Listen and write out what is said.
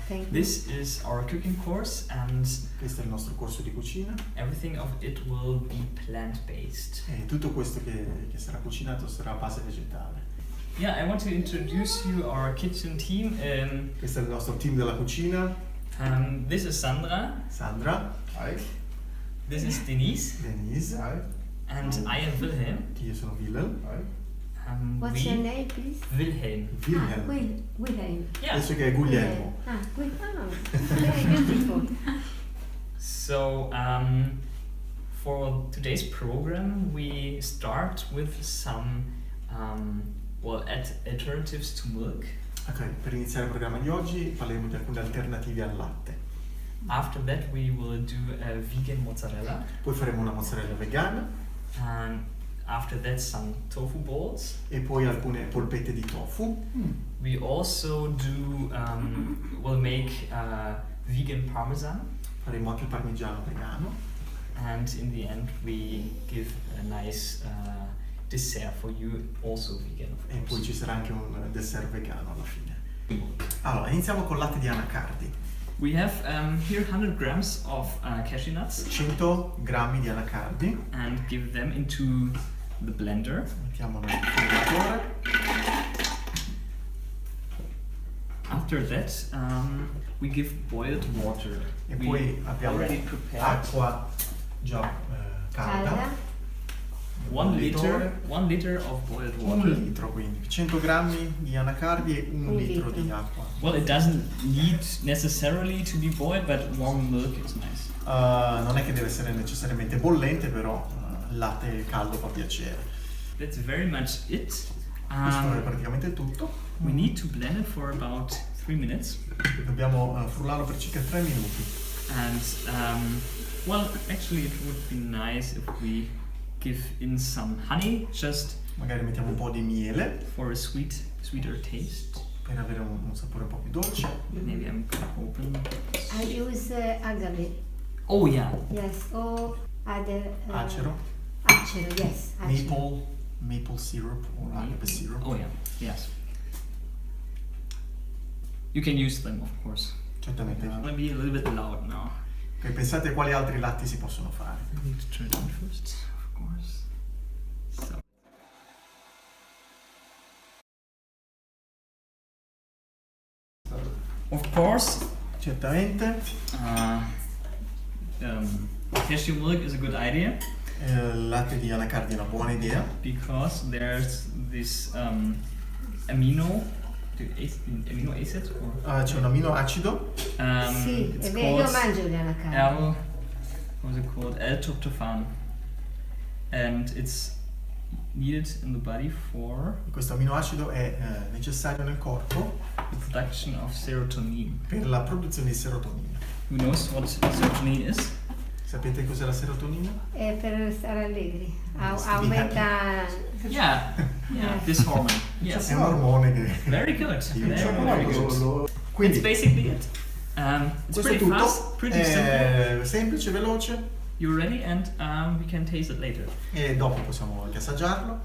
Thank you. This is our cooking course, and Questo è il nostro corso di cucina everything of it will be plant-based. e tutto questo che sarà cucinato sarà a base vegetale. Yeah, I want to introduce you our kitchen team. Questo è il nostro team della cucina. This is Sandra. Sandra. Hi. This is Denise. Denise. Hi. And I am Wilhelm. Io sono Wilhelm. Hi. What's your name, please? Wilhelm. Wilhelm. Wilhelm. Yeah. Adesso che è Guglielmo. Very beautiful. So, for today's program, we start with some alternatives to milk. Ok, per iniziare il programma di oggi parleremo di alcune alternative al latte. After that, we will do a vegan mozzarella. Poi faremo una mozzarella vegana And after that, some tofu balls. e poi alcune polpette di tofu. We also do will make vegan parmesan, Faremo anche il parmigiano vegano and in the end, we give a nice dessert for you, also vegan. Of e poi course. ci sarà anche un dessert vegano alla fine. Allora, iniziamo con latte di anacardi. We have here 100 grams of cashew nuts, 100 grammi di anacardi. and give them into the blender. Mettiamo nel frullatore. After that, we give boiled water. E We poi abbiamo already prepared acqua già calda. Calda. 1 bollitore. liter of boiled 1 water. litro, quindi 100 grammi di anacardi e 1 Un litro litro. di acqua. Well, it doesn't need necessarily to be boiled, but warm milk is nice. Non è che deve essere necessariamente bollente, però il latte caldo fa piacere. That's very much it. Questo è praticamente tutto. We need to blend it for about 3 minutes. Dobbiamo frullarlo per circa 3 minuti. And, well, actually it would be nice if we give in some honey, just Magari mettiamo un po' di miele for a sweeter taste. per avere un sapore un po' più dolce. Maybe I'm gonna open. I use agave. Oh yeah, Yes. Or other. Acero, Acero. Yes. Acero. maple syrup o agave syrup. oh yeah, yes. You can use them, of course. Certamente. I'm gonna be a little bit loud now. Ok, pensate quali altri latti si possono fare. I need to turn it on first, of course. So. Of course, Certamente. cashew milk is a good idea Il latte di anacardi è una buona idea because there's this amino acid or c'è un aminoacido Sì, it's è vero, io called mangio le anacardi. what is it called? L-tryptophan, and it's needed in the body for questo aminoacido è necessario nel corpo the production of serotonin. per la produzione di serotonina. Who knows what serotonin is? Sapete cos'è la serotonina? È per stare allegri. Yes, Aumenta. Yeah, this hormone. Yes, È un ormone che very good. Very good. That's quindi basically it. It's questo è pretty tutto, fast, pretty simple. è semplice, veloce You're ready, and we can taste it later. e dopo possiamo anche assaggiarlo.